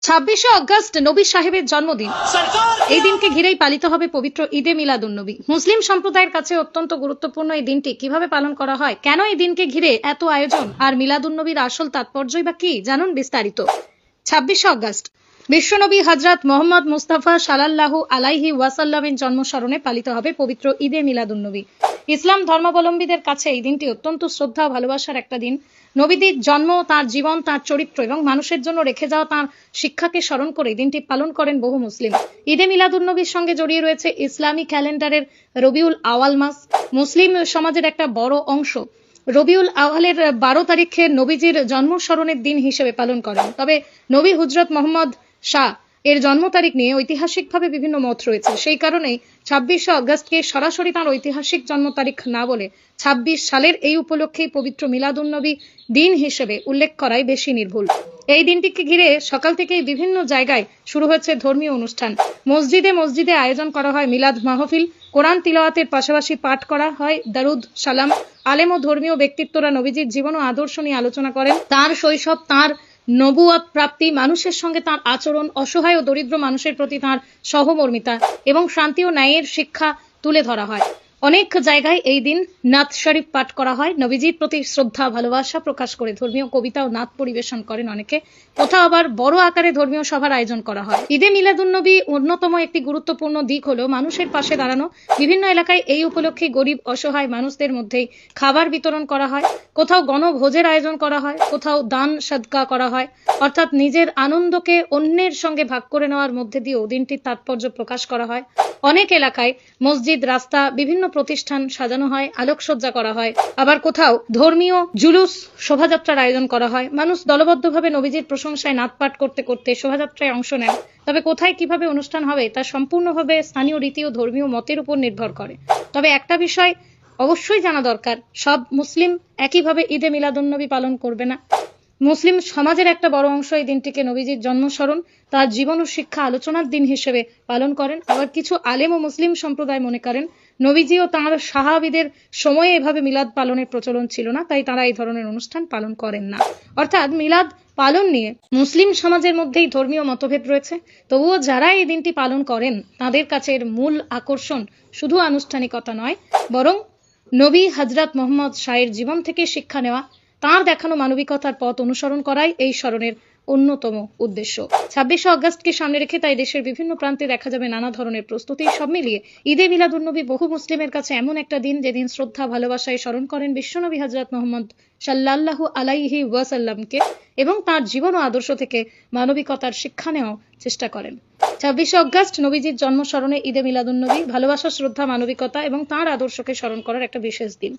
26 August নবী সাহেবের জন্মদিন। এই দিনকে ঘিরেই পালিত হবে পবিত্র ঈদে মিলাদুন্নবী। মুসলিম সম্প্রদায়ের কাছে অত্যন্ত গুরুত্বপূর্ণ এই দিনটি কিভাবে পালন করা হয়, কেন এই দিনকে ঘিরে এত আয়োজন, আর মিলাদুন্নবীর আসল তাৎপর্যই বা কি, জানুন বিস্তারিত। 26 আগস্ট বিশ্বনবী হযরত মুহাম্মদ মুস্তাফা সাল্লাল্লাহু আলাইহি ওয়াসাল্লামের জন্মস্মরণে পালিত হবে পবিত্র ঈদে মিলাদুন্নবী। ইসলাম ধর্মাবলম্বীদের কাছে এই দিনটি অত্যন্ত শ্রদ্ধা ও ভালোবাসার একটা দিন। নবীদের জন্ম, তার জীবন, তার চরিত্র এবং মানুষের জন্য রেখে যাওয়া তার শিক্ষাকে স্মরণ করে দিনটি পালন করেন বহু মুসলিম। ঈদে মিলাদুন্নবীর সঙ্গে জড়িয়ে রয়েছে ইসলামী ক্যালেন্ডারের রবিউল আওয়াল মাস। মুসলিম সমাজের একটা বড় অংশ রবিউল আওয়ালের 12 তারিখে নবীজির জন্মস্মরণের দিন হিসেবে পালন করেন। তবে নবী হযরত মুহাম্মদ শাহ এর জন্ম তারিখ নিয়ে ঐতিহাসিকভাবে বিভিন্ন মত রয়েছে। সেই কারণেই 26 আগস্টকে সরাসরি তার ঐতিহাসিক জন্ম তারিখ না বলে 26 সালের এই উপলক্ষেই পবিত্র মিলাদুন্নবী দিন হিসেবে উল্লেখ করাই বেশি নির্ভুল। এই দিনটিকে ঘিরে সকাল থেকেই বিভিন্ন জায়গায় শুরু হয়েছে ধর্মীয় অনুষ্ঠান। মসজিদে মসজিদে আয়োজন করা হয় মিলাদ মাহফিল, কোরআন তিলাওয়াতের পাশাপাশি পাঠ করা হয় দারুদ সালাম। আলেম ও ধর্মীয় ব্যক্তিত্বরা নবীজির জীবন ও আদর্শ নিয়ে আলোচনা করেন। তার শৈশব, তার নবুয়ত প্রাপ্তি, মানুষের সঙ্গে তার আচরণ, অসহায় ও দরিদ্র মানুষের প্রতি তার সহমর্মিতা এবং শান্তি ও ন্যায়ের শিক্ষা তুলে ধরা হয়। অনেক জায়গায় এই দিন নাত শরীফ পাঠ করা হয়। নবীজির প্রতি শ্রদ্ধা ভালোবাসা প্রকাশ করে ধর্মীয় কবিতা ও নাত পরিবেশন করেন অনেকে। কোথাও আবার বড় আকারে ধর্মীয় সভার আয়োজন করা হয়। ঈদে মিলাদুন্নবী অন্যতম একটি গুরুত্বপূর্ণ দিক হলো মানুষের পাশে দাঁড়ানো। বিভিন্ন এলাকায় এই উপলক্ষে গরিব অসহায় মানুষদের মধ্যেই খাবার বিতরণ করা হয়। কোথাও গণভোজের আয়োজন করা হয়, কোথাও দান সদকা করা হয়। অর্থাৎ নিজের আনন্দকে অন্যের সঙ্গে ভাগ করে নেওয়ার মধ্যে দিয়েও দিনটির তাৎপর্য প্রকাশ করা হয়। অনেক এলাকায় মসজিদ, রাস্তা, বিভিন্ন প্রতিষ্ঠান সাজানো হয়, আলোকসজ্জা করা হয়। আবার কোথাও ধর্মীয় জুলুস, শোভাযাত্রার আয়োজন করা হয়। মানুষ দলবদ্ধভাবে নবীজির প্রশংসায় নাচ পাঠ করতে করতে শোভাযাত্রায় অংশ নেয়। তবে কোথায় কিভাবে অনুষ্ঠান হবে তা সম্পূর্ণভাবে স্থানীয় রীতি ও ধর্মীয় মতের উপর নির্ভর করে। তবে একটা বিষয় অবশ্যই জানা দরকার, সব মুসলিম একইভাবে ঈদে মিলাদুন্নবী পালন করবে না। মুসলিম সমাজের একটা বড় অংশ এই দিনটিকে নবীজির জন্মস্মরণ, তার জীবন ও শিক্ষা আলোচনার দিন হিসেবে পালন করেন। আবার কিছু আলেম ও মুসলিম সম্প্রদায় মনে করেন নবীজি ও তাঁর সাহাবীদের সময়ে এভাবে মিলাদ পালনের প্রচলন ছিল না, তাই তারা এই ধরনের অনুষ্ঠান পালন করেন না। অর্থাৎ মিলাদ পালন নিয়ে মুসলিম সমাজের মধ্যেই ধর্মীয় মতভেদ রয়েছে। তবুও যারা এই দিনটি পালন করেন তাদের কাছে এর মূল আকর্ষণ শুধু আনুষ্ঠানিকতা নয়, বরং নবী হযরত মুহাম্মদ শাহের জীবন থেকে শিক্ষা নেওয়া, তাঁর দেখানো মানবিকতার পথ অনুসরণ করাই এই স্মরণের অন্যতম উদ্দেশ্য। 26 আগস্টকে সামনে রেখে তাই দেশের বিভিন্ন প্রান্তে দেখা যাবে নানা ধরনের প্রস্তুতি। সব মিলিয়ে ঈদে মিলাদুন্নবী বহু মুসলিমের কাছে এমন একটা দিন যেদিন শ্রদ্ধা ভালোবাসায় স্মরণ করেন বিশ্বনবী হযরত মুহাম্মদ সাল্লাল্লাহু আলাইহি ওয়াসাল্লামকে এবং তার জীবন ও আদর্শ থেকে মানবিকতার শিক্ষা নেওয়ার চেষ্টা করেন। 26 আগস্ট নবীজির জন্মস্মরণে ঈদে মিলাদুন্নবী ভালোবাসা, শ্রদ্ধা, মানবিকতা এবং তাঁর আদর্শকে স্মরণ করার একটা বিশেষ দিন।